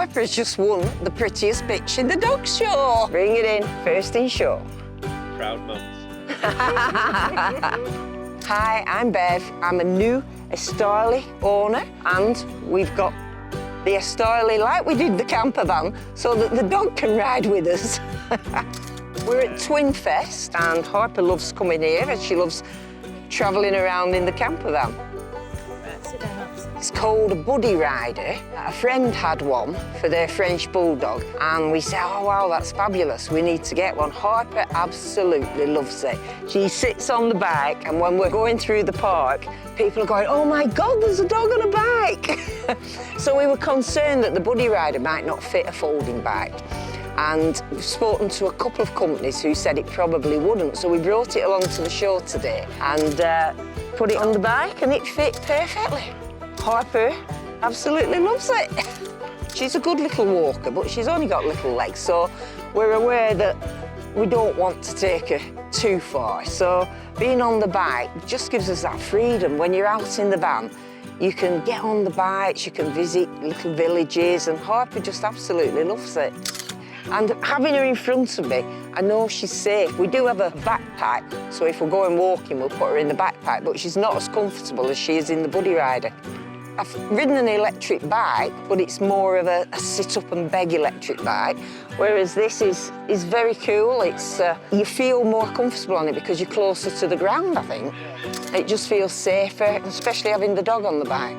Harper has just won the prettiest bitch in the dog show. Bring it in, first in show. Proud mums. Hi, I'm Bev. I'm a new Estarli owner, and we've got the Estarli like we did the camper van, so that the dog can ride with us. We're at Twin Fest, and Harper loves coming here, and she loves travelling around in the camper van. It's called a buddy rider. A friend had one for their French bulldog, and we said, oh wow, that's fabulous, we need to get one. Harper absolutely loves it. She sits on the bike, and when we're going through the park, people are going, oh my God, there's a dog on a bike. So we were concerned that the buddy rider might not fit a folding bike. And we've spoken to a couple of companies who said it probably wouldn't, so we brought it along to the show today and put it on the bike, and it fit perfectly. Harper absolutely loves it. She's a good little walker, but she's only got little legs, so we're aware that we don't want to take her too far. So being on the bike just gives us that freedom. When you're out in the van, you can get on the bikes, you can visit little villages, and Harper just absolutely loves it. And having her in front of me, I know she's safe. We do have a backpack, so if we're going walking, we'll put her in the backpack, but she's not as comfortable as she is in the buddy rider. I've ridden an electric bike, but it's more of a sit-up and beg electric bike, whereas this is very cool. It's you feel more comfortable on it because you're closer to the ground, I think. It just feels safer, especially having the dog on the bike.